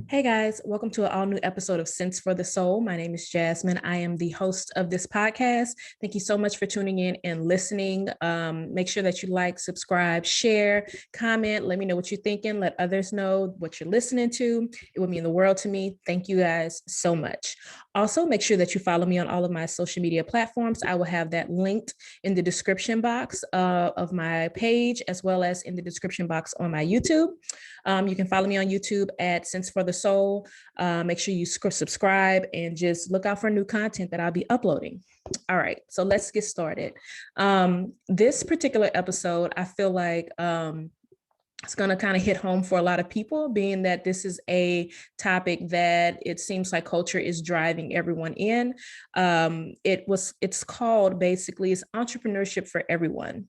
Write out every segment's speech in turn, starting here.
Hey guys, welcome to an all new episode of Sense for the Soul. My name is Jasmine. I am the host of this podcast. Thank you so much for tuning in and listening. Make sure that you like, subscribe, share, comment. Let me know what you're thinking. Let others know what you're listening to. It would mean the world to me. Thank you guys so much. Also, make sure that you follow me on all of my social media platforms. I will have that linked in the description box of my page, as well as in the description box on my YouTube. You can follow me on YouTube at Sense for the Soul. Make sure you subscribe and just look out for new content that I'll be uploading. All right, so let's get started. This particular episode, I feel like it's going to kind of hit home for a lot of people, being that this is a topic that it seems like culture is driving everyone in. It's called basically, it's entrepreneurship for everyone.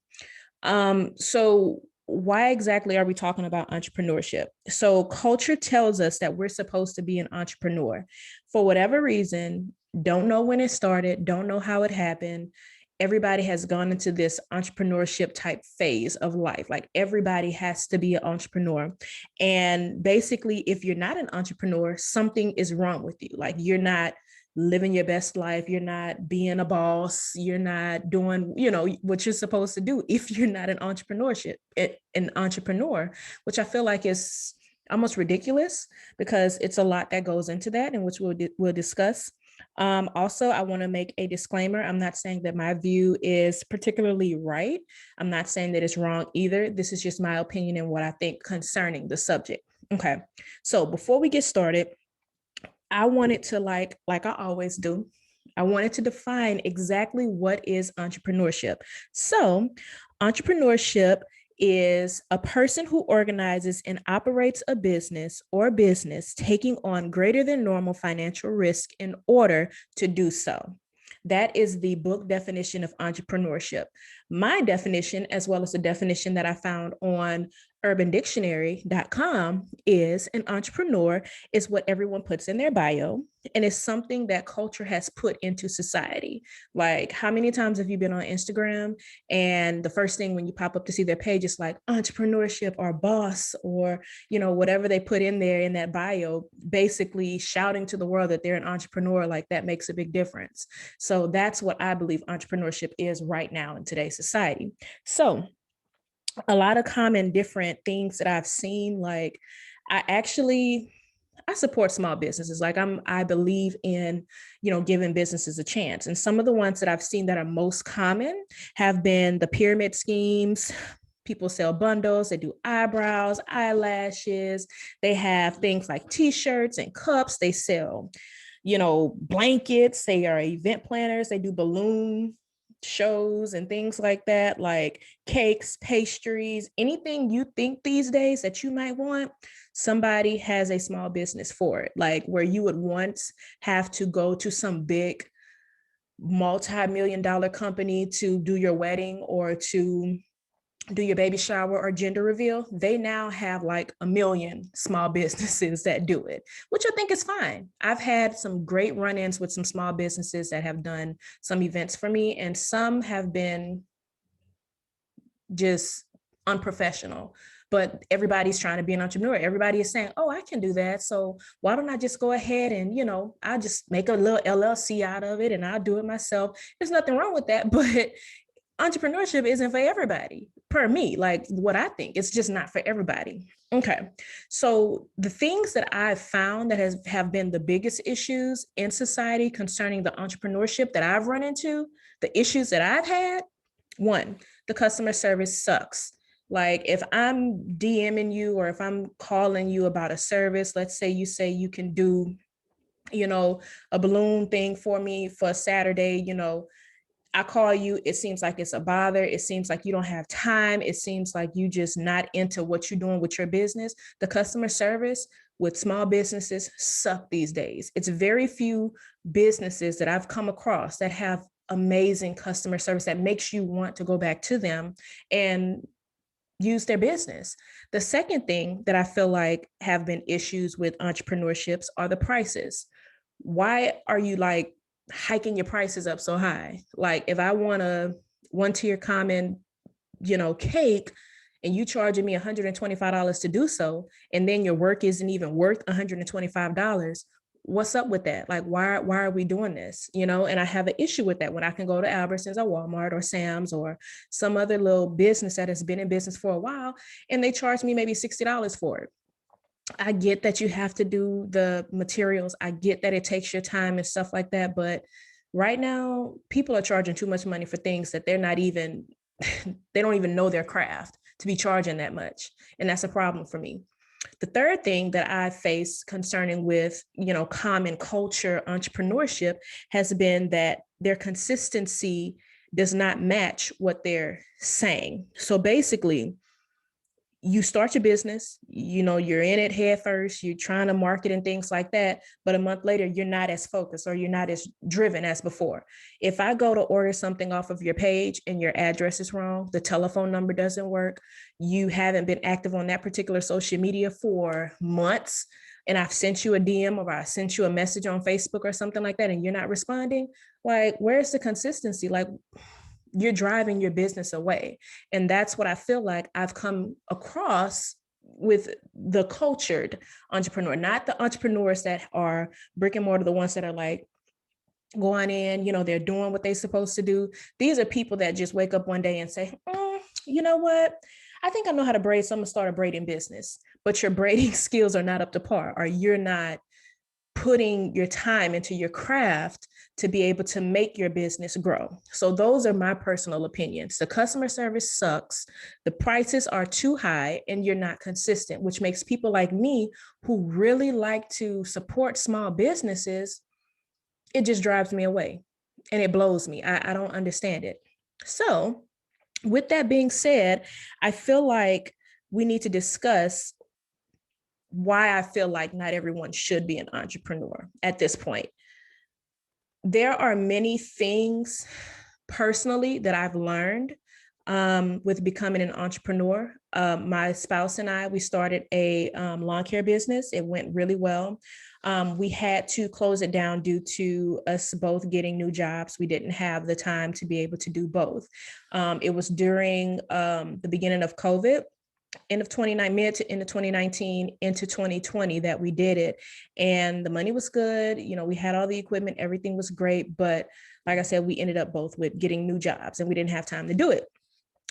So why exactly are we talking about entrepreneurship? So culture tells us that we're supposed to be an entrepreneur. For whatever reason, don't know when it started, don't know how it happened. Everybody has gone into this entrepreneurship type phase of life. Like everybody has to be an entrepreneur. And basically, if you're not an entrepreneur, something is wrong with you. Like you're not living your best life, you're not being a boss, you're not doing, what you're supposed to do if you're not an entrepreneur, which I feel like is almost ridiculous because it's a lot that goes into that, and which we'll discuss. Also, I want to make a disclaimer. I'm not saying that my view is particularly right. I'm not saying that it's wrong either. This is just my opinion and what I think concerning the subject. Okay, so before we get started, I wanted to like I always do, I wanted to define exactly what is entrepreneurship. So entrepreneurship is a person who organizes and operates a business or business taking on greater than normal financial risk in order to do so. That is the book definition of entrepreneurship. My definition, as well as the definition that I found on urbandictionary.com, is an entrepreneur is what everyone puts in their bio, and it's something that culture has put into society. Like, how many times have you been on Instagram and the first thing when you pop up to see their page is like entrepreneurship or boss or, whatever they put in there in that bio, basically shouting to the world that they're an entrepreneur. Like that makes a big difference. So that's what I believe entrepreneurship is right now in today's society. So a lot of common different things that I've seen, like I support small businesses. Like I believe in, giving businesses a chance. And some of the ones that I've seen that are most common have been the pyramid schemes. People sell bundles, they do eyebrows, eyelashes, they have things like t-shirts and cups, they sell, blankets, they are event planners, they do balloon shows and things like that, like cakes, pastries, anything you think these days that you might want, somebody has a small business for it. Like where you would once have to go to some big multi-million dollar company to do your wedding or to do your baby shower or gender reveal, they now have like a million small businesses that do it, which I think is fine. I've had some great run-ins with some small businesses that have done some events for me, and some have been just unprofessional. But everybody's trying to be an entrepreneur. Everybody is saying, oh, I can do that. So why don't I just go ahead and, I'll just make a little LLC out of it and I'll do it myself. There's nothing wrong with that. But entrepreneurship isn't for everybody, per me. Like what I think, it's just not for everybody. Okay, so the things that I've found that have been the biggest issues in society concerning the entrepreneurship that I've run into, the issues that I've had, one, the customer service sucks. Like if I'm DMing you or if I'm calling you about a service, let's say you can do, a balloon thing for me for Saturday, I call you, it seems like it's a bother. It seems like you don't have time. It seems like you just not into what you're doing with your business. The customer service with small businesses suck these days. It's very few businesses that I've come across that have amazing customer service that makes you want to go back to them and use their business. The second thing that I feel like have been issues with entrepreneurships are the prices. Why are you like hiking your prices up so high? Like if I want a one tier common, cake, and you charging me $125 to do so, and then your work isn't even worth $125, what's up with that? Like, why are we doing this? You know, and I have an issue with that when I can go to Albertsons or Walmart or Sam's or some other little business that has been in business for a while, and they charge me maybe $60 for it. I get that you have to do the materials. I get that it takes your time and stuff like that. But right now, people are charging too much money for things that they're not even, they don't even know their craft to be charging that much. And that's a problem for me. The third thing that I face concerning with, common culture entrepreneurship has been that their consistency does not match what they're saying. So basically, you start your business, you're in it head first, you're trying to market and things like that. But a month later, you're not as focused or you're not as driven as before. If I go to order something off of your page and your address is wrong, the telephone number doesn't work, you haven't been active on that particular social media for months, and I've sent you a DM or I sent you a message on Facebook or something like that, and you're not responding, like, where's the consistency? Like, you're driving your business away. And that's what I feel like I've come across with the cultured entrepreneur, not the entrepreneurs that are brick and mortar, the ones that are like going in, they're doing what they're supposed to do. These are people that just wake up one day and say, you know what? I think I know how to braid, so I'm gonna start a braiding business. But your braiding skills are not up to par, or you're not putting your time into your craft to be able to make your business grow. So those are my personal opinions. The customer service sucks, the prices are too high, and you're not consistent, which makes people like me who really like to support small businesses, it just drives me away and it blows me. I don't understand it. So with that being said, I feel like we need to discuss why I feel like not everyone should be an entrepreneur at this point. There are many things personally that I've learned with becoming an entrepreneur. My spouse and I, we started a lawn care business. It went really well. We had to close it down due to us both getting new jobs. We didn't have the time to be able to do both. It was during the beginning of COVID. Mid to end of 2019 into 2020 that we did it. And the money was good. We had all the equipment, everything was great. But like I said, we ended up both with getting new jobs and we didn't have time to do it.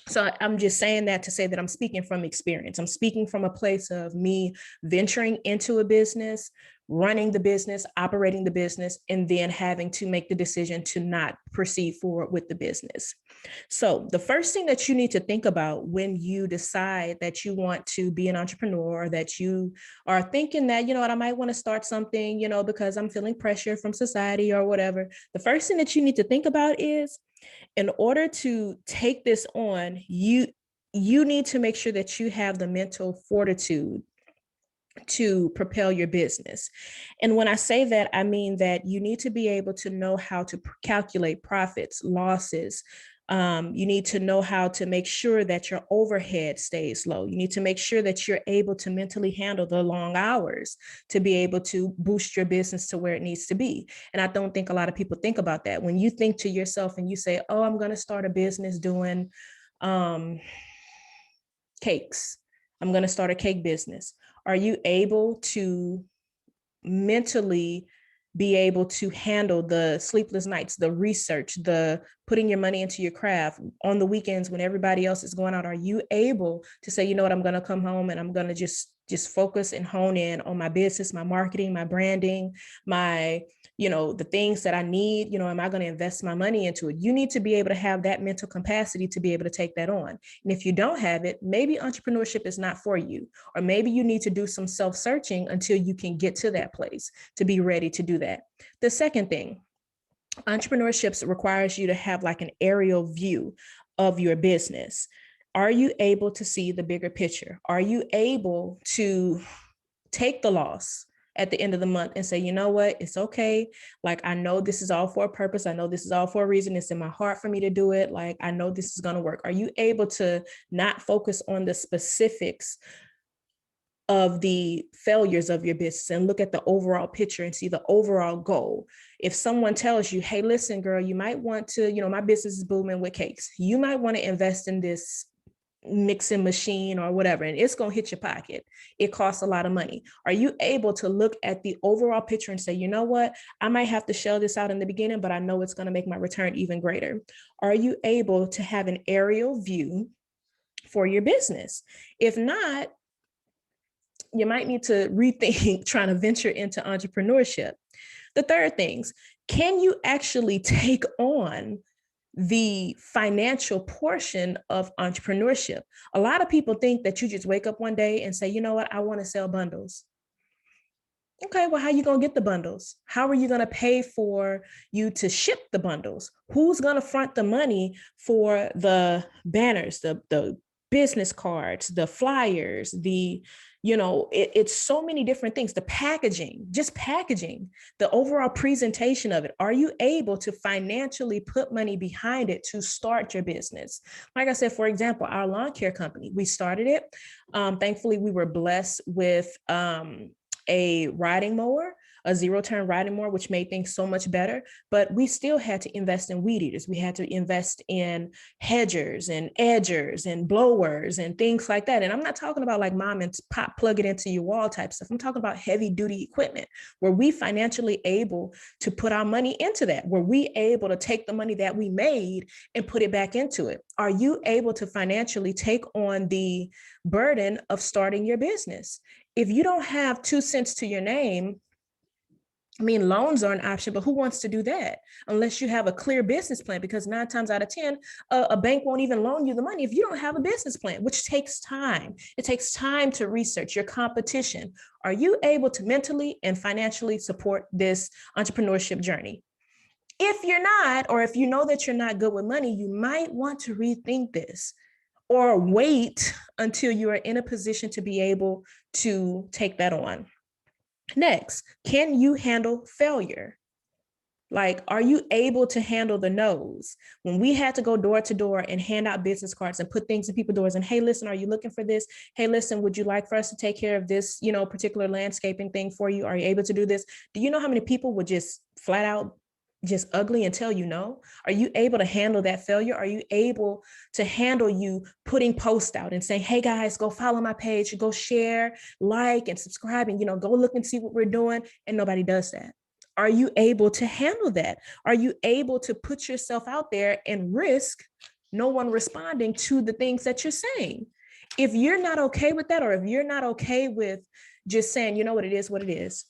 So I'm just saying that to say that I'm speaking from experience. I'm speaking from a place of me venturing into a business, running the business, operating the business, and then having to make the decision to not proceed forward with the business. So the first thing that you need to think about when you decide that you want to be an entrepreneur, or that you are thinking that, I might want to start something, because I'm feeling pressure from society or whatever. The first thing that you need to think about is, in order to take this on, you need to make sure that you have the mental fortitude to propel your business. And when I say that, I mean that you need to be able to know how to calculate profits, losses. You need to know how to make sure that your overhead stays low. You need to make sure that you're able to mentally handle the long hours to be able to boost your business to where it needs to be. And I don't think a lot of people think about that. When you think to yourself and you say, oh, I'm going to start a business doing cakes. I'm going to start a cake business. Are you able to mentally be able to handle the sleepless nights, the research, the putting your money into your craft on the weekends when everybody else is going out? Are you able to say, you know what, I'm going to come home and I'm going to just focus and hone in on my business, my marketing, my branding, my, the things that I need, am I going to invest my money into it? You need to be able to have that mental capacity to be able to take that on. And if you don't have it, maybe entrepreneurship is not for you, or maybe you need to do some self-searching until you can get to that place to be ready to do that. The second thing, entrepreneurship requires you to have like an aerial view of your business. Are you able to see the bigger picture? Are you able to take the loss at the end of the month and say, you know what, it's okay. Like, I know this is all for a purpose. I know this is all for a reason. It's in my heart for me to do it. Like, I know this is going to work. Are you able to not focus on the specifics of the failures of your business and look at the overall picture and see the overall goal? If someone tells you, hey, listen, girl, you might want to, my business is booming with cakes. You might want to invest in this mixing machine or whatever, and it's going to hit your pocket. It costs a lot of money. Are you able to look at the overall picture and say, you know what, I might have to shell this out in the beginning, but I know it's going to make my return even greater? Are you able to have an aerial view for your business? If not, you might need to rethink trying to venture into entrepreneurship. The third things, can you actually take on the financial portion of entrepreneurship? A lot of people think that you just wake up one day and say, you know what, I want to sell bundles. Okay, well, how are you going to get the bundles? How are you going to pay for you to ship the bundles? Who's going to front the money for the banners, the business cards, the flyers, it's so many different things. The packaging, just packaging, the overall presentation of it. Are you able to financially put money behind it to start your business? Like I said, for example, our lawn care company, we started it. Thankfully, we were blessed with a riding mower, a zero-turn riding mower, which made things so much better. But we still had to invest in weed eaters. We had to invest in hedgers and edgers and blowers and things like that. And I'm not talking about like mom and pop, plug it into your wall type stuff. I'm talking about heavy duty equipment where we financially able to put our money into that, where we able to take the money that we made and put it back into it. Are you able to financially take on the burden of starting your business? If you don't have 2 cents to your name, I mean, loans are an option, but who wants to do that unless you have a clear business plan? Because 9 times out of 10, a bank won't even loan you the money if you don't have a business plan, which takes time. It takes time to research your competition. Are you able to mentally and financially support this entrepreneurship journey? If you're not, or if you know that you're not good with money, you might want to rethink this or wait until you are in a position to be able to take that on. Next, can you handle failure? Like, are you able to handle the no's? When we had to go door to door and hand out business cards and put things in people's doors and, hey, listen, are you looking for this? Hey, listen, would you like for us to take care of this, particular landscaping thing for you? Are you able to do this? Do you know how many people would just flat out just ugly and tell you no? Are you able to handle that failure? Are you able to handle you putting posts out and saying, hey guys, go follow my page, go share, like, and subscribe, and go look and see what we're doing, and nobody does that? Are you able to handle that? Are you able to put yourself out there and risk no one responding to the things that you're saying? If you're not okay with that, or if you're not okay with just saying, you know what, it is what it is,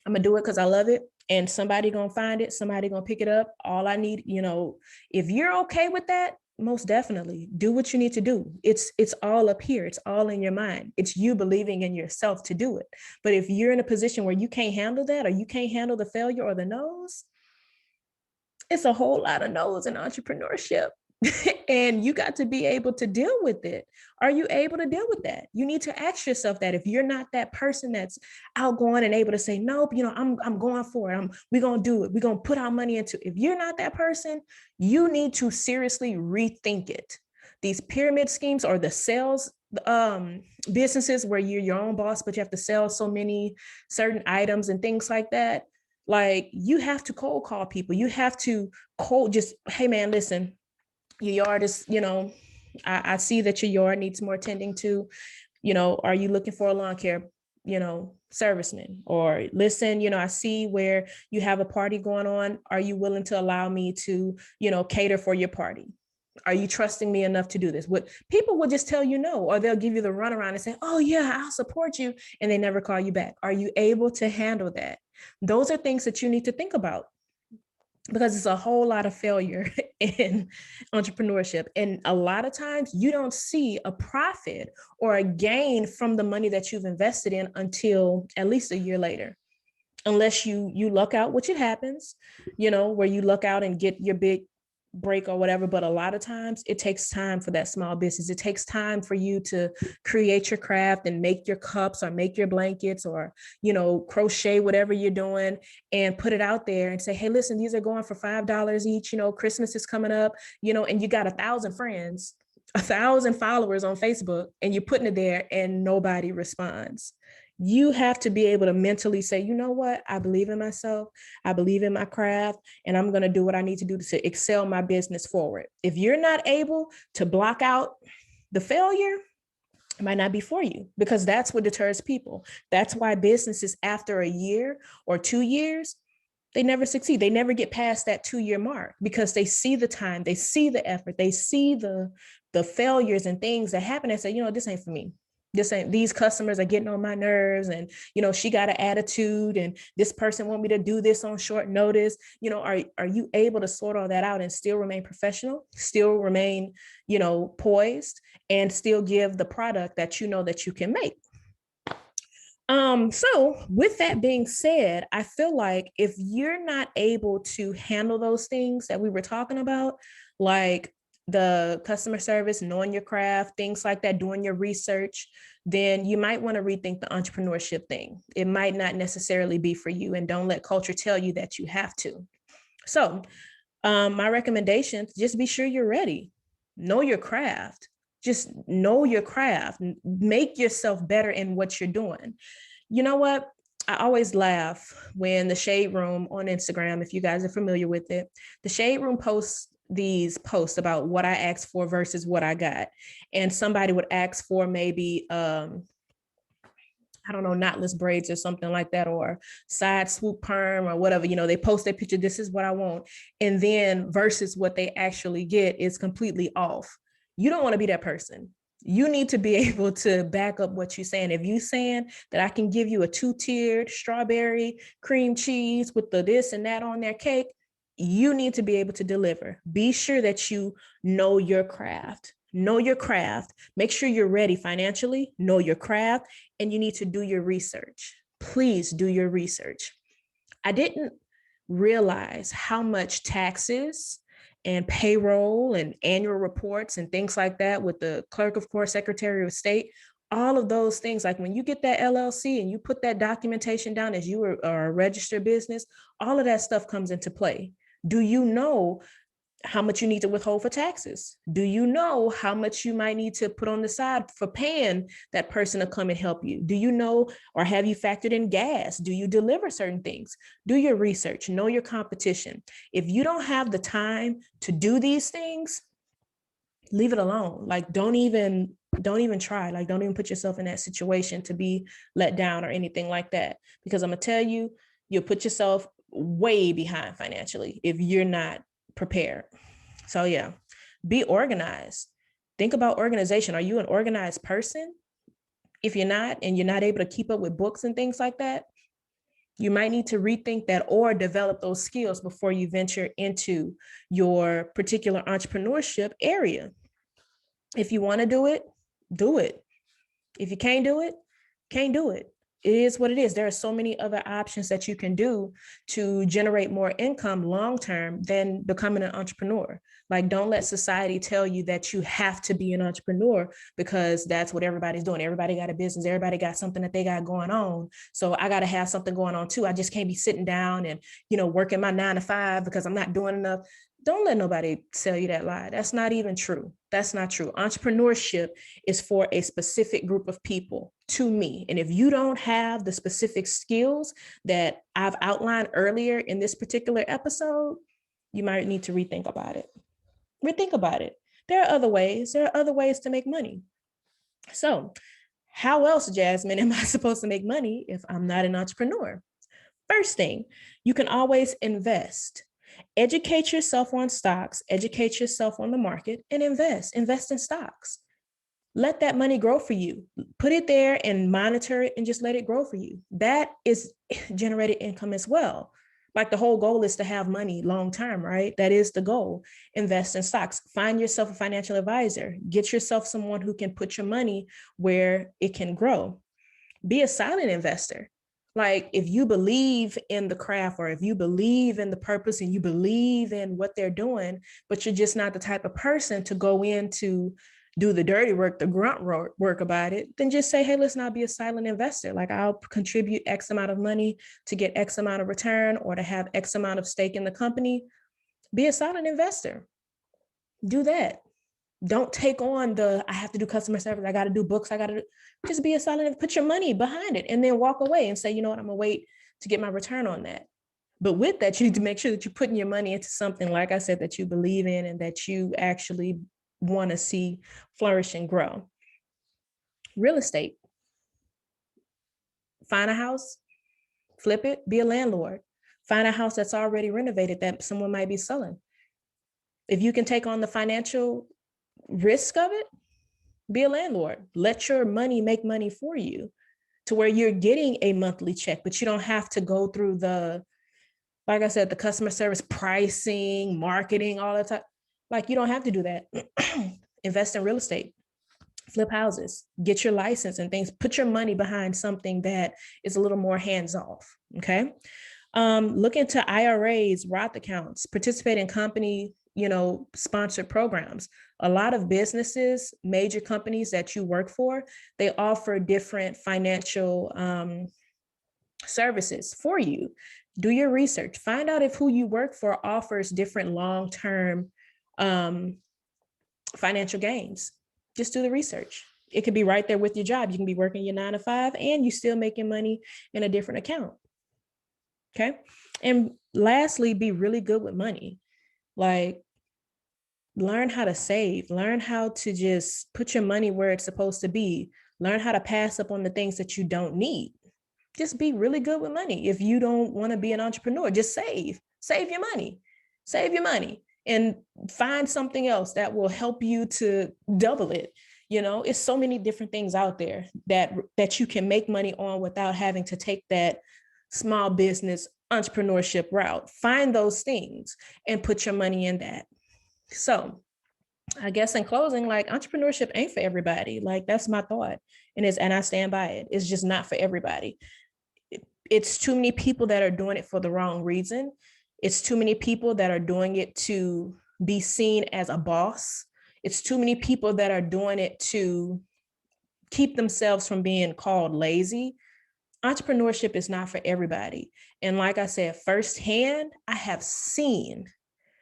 I'm gonna do it because I love it, and somebody gonna find it, somebody gonna pick it up. All I need, if you're okay with that, most definitely do what you need to do. It's all up here. It's all in your mind. It's you believing in yourself to do it. But if you're in a position where you can't handle that, or you can't handle the failure or the no's, it's a whole lot of no's in entrepreneurship. And you got to be able to deal with it. Are you able to deal with that? You need to ask yourself that. If you're not that person that's outgoing and able to say, nope, I'm going for it. We're going to do it. We're going to put our money into it. If you're not that person, you need to seriously rethink it. These pyramid schemes or the sales businesses where you're your own boss, but you have to sell so many certain items and things like that. Like, you have to cold call people. You have to hey man, listen, your yard is, I see that your yard needs more tending to, are you looking for a lawn care, serviceman? Or listen, I see where you have a party going on. Are you willing to allow me to, cater for your party? Are you trusting me enough to do this? What people will just tell you no, or they'll give you the runaround and say, oh yeah, I'll support you. And they never call you back. Are you able to handle that? Those are things that you need to think about, because it's a whole lot of failure in entrepreneurship. And a lot of times you don't see a profit or a gain from the money that you've invested in until at least a year later, unless you luck out, which it happens, where you luck out and get your big break or whatever. But a lot of times it takes time for that small business. It takes time for you to create your craft and make your cups or make your blankets or, crochet, whatever you're doing, and put it out there and say, hey, listen, these are going for $5 each. Christmas is coming up, and you got 1,000 friends, 1,000 followers on Facebook, and you're putting it there and nobody responds. You have to be able to mentally say, you know what, I believe in myself, I believe in my craft, and I'm going to do what I need to do to excel my business forward. If you're not able to block out The failure might not be for you, because that's what deters people. That's why businesses after a year or 2 years, they never succeed. They never get past that 2-year mark, because they see the time, they see the effort, they see the failures and things that happen and say, this ain't for me. These customers are getting on my nerves, and she got an attitude, and this person want me to do this on short notice. Are you able to sort all that out and still remain professional, still remain poised, and still give the product that that you can make? So with that being said, I feel like if you're not able to handle those things that we were talking about, like the customer service, knowing your craft, things like that, doing your research, then you might want to rethink the entrepreneurship thing. It might not necessarily be for you, and don't let culture tell you that you have to. So my recommendation, just be sure you're ready. Know your craft. Just know your craft. Make yourself better in what you're doing. You know what? I always laugh when the Shade Room on Instagram, if you guys are familiar with it, the Shade Room posts these posts about what I asked for versus what I got. And somebody would ask for maybe, I don't know, knotless braids or something like that, or side swoop perm or whatever. They post their picture, this is what I want. And then versus what they actually get is completely off. You don't want to be that person. You need to be able to back up what you're saying. If you're saying that I can give you a 2-tiered strawberry cream cheese with the this and that on their cake, you need to be able to deliver. Be sure that you know your craft. Know your craft. Make sure you're ready financially. Know your craft, and you need to do your research. Please do your research. I didn't realize how much taxes and payroll and annual reports and things like that with the clerk of court, secretary of state, all of those things, like when you get that LLC and you put that documentation down as you are a registered business, all of that stuff comes into play. Do you know how much you need to withhold for taxes? Do you know how much you might need to put on the side for paying that person to come and help you? Do you know, or have you factored in gas? Do you deliver certain things? Do your research, know your competition. If you don't have the time to do these things, leave it alone. Like, don't even try. Like, don't even put yourself in that situation to be let down or anything like that. Because I'm gonna tell you, you'll put yourself way behind financially if you're not prepared. So yeah, be organized. Think about organization. Are you an organized person? If you're not, and you're not able to keep up with books and things like that, you might need to rethink that or develop those skills before you venture into your particular entrepreneurship area. If you want to do it, do it. If you can't do it, can't do it. It is what it is. There are so many other options that you can do to generate more income long-term than becoming an entrepreneur. Like, don't let society tell you that you have to be an entrepreneur because that's what everybody's doing. Everybody got a business. Everybody got something that they got going on. So I got to have something going on too. I just can't be sitting down and, working my 9 to 5 because I'm not doing enough. Don't let nobody tell you that lie. That's not even true. That's not true. Entrepreneurship is for a specific group of people, to me. And if you don't have the specific skills that I've outlined earlier in this particular episode, you might need to rethink about it. Rethink about it. There are other ways. There are other ways to make money. So how else, Jasmine, am I supposed to make money if I'm not an entrepreneur? First thing, you can always invest. Educate yourself on stocks, educate yourself on the market, and invest in stocks. Let that money grow for you. Put it there and monitor it and just let it grow for you. That is generated income as well. Like, the whole goal is to have money long-term, right? That is the goal. Invest in stocks. Find yourself a financial advisor. Get yourself someone who can put your money where it can grow. Be a silent investor. Like, if you believe in the craft, or if you believe in the purpose and you believe in what they're doing, but you're just not the type of person to go in to do the dirty work, the grunt work about it, then just say, hey, let's not be a silent investor. Like, I'll contribute X amount of money to get X amount of return or to have X amount of stake in the company. Be a silent investor. Do that. Don't take on I have to do customer service. I got to do books. Just be a silent, put your money behind it and then walk away and say, you know what, I'm going to wait to get my return on that. But with that, you need to make sure that you're putting your money into something, like I said, that you believe in and that you actually want to see flourish and grow. Real estate. Find a house, flip it, be a landlord. Find a house that's already renovated that someone might be selling. If you can take on the financial risk of it, be a landlord. Let your money make money for you to where you're getting a monthly check, but you don't have to go through the, like I said, the customer service, pricing, marketing, all that time. Like, you don't have to do that. Invest in real estate, flip houses, get your license and things, put your money behind something that is a little more hands-off, okay? Look into IRAs, Roth accounts, participate in company, sponsored programs. A lot of businesses, major companies that you work for, they offer different financial services for you. Do your research. Find out if who you work for offers different long-term financial gains. Just do the research. It could be right there with your job. You can be working your 9 to 5 and you still making money in a different account. Okay. And lastly, be really good with money. Like, learn how to save, learn how to just put your money where it's supposed to be, learn how to pass up on the things that you don't need. Just be really good with money. If you don't want to be an entrepreneur, just save your money and find something else that will help you to double it. It's so many different things out there that you can make money on without having to take that small business entrepreneurship route. Find those things and put your money in that. So I guess in closing, like, entrepreneurship ain't for everybody. Like, that's my thought. And I stand by it. It's just not for everybody. It's too many people that are doing it for the wrong reason. It's too many people that are doing it to be seen as a boss. It's too many people that are doing it to keep themselves from being called lazy. Entrepreneurship is not for everybody. And like I said, firsthand, I have seen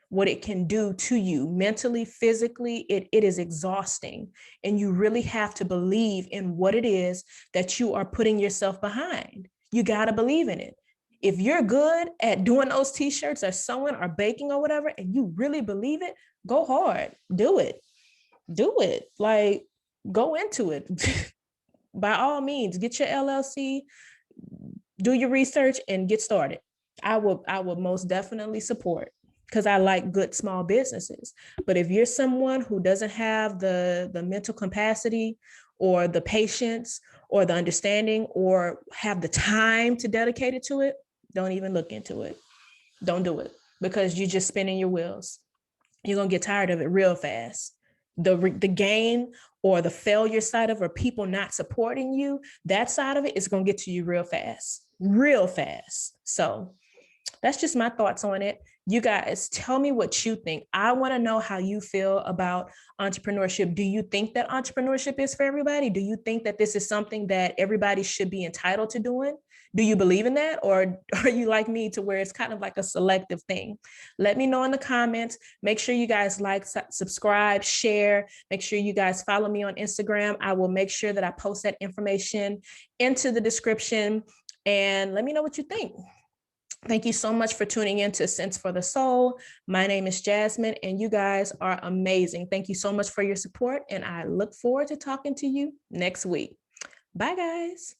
what it can do to you mentally, physically. It is exhausting. And you really have to believe in what it is that you are putting yourself behind. You got to believe in it. If you're good at doing those t-shirts or sewing or baking or whatever, and you really believe it, go hard, do it. Like, go into it. By all means, get your LLC, do your research and get started. I will most definitely support, because I like good small businesses. But if you're someone who doesn't have the mental capacity or the patience or the understanding or have the time to dedicate it to it, don't even look into it. Don't do it, because you're just spinning your wheels. You're going to get tired of it real fast. The gain or the failure side of, or people not supporting you, that side of it is going to get to you real fast. So that's just my thoughts on it. You guys, tell me what you think. I want to know how you feel about entrepreneurship. Do you think that entrepreneurship is for everybody? Do you think that this is something that everybody should be entitled to doing? Do you believe in that? Or are you like me to where it's kind of like a selective thing? Let me know in the comments. Make sure you guys like, subscribe, share. Make sure you guys follow me on Instagram. I will make sure that I post that information into the description, and let me know what you think. Thank you so much for tuning in to Sense for the Soul. My name is Jasmine, and you guys are amazing. Thank you so much for your support, and I look forward to talking to you next week. Bye, guys.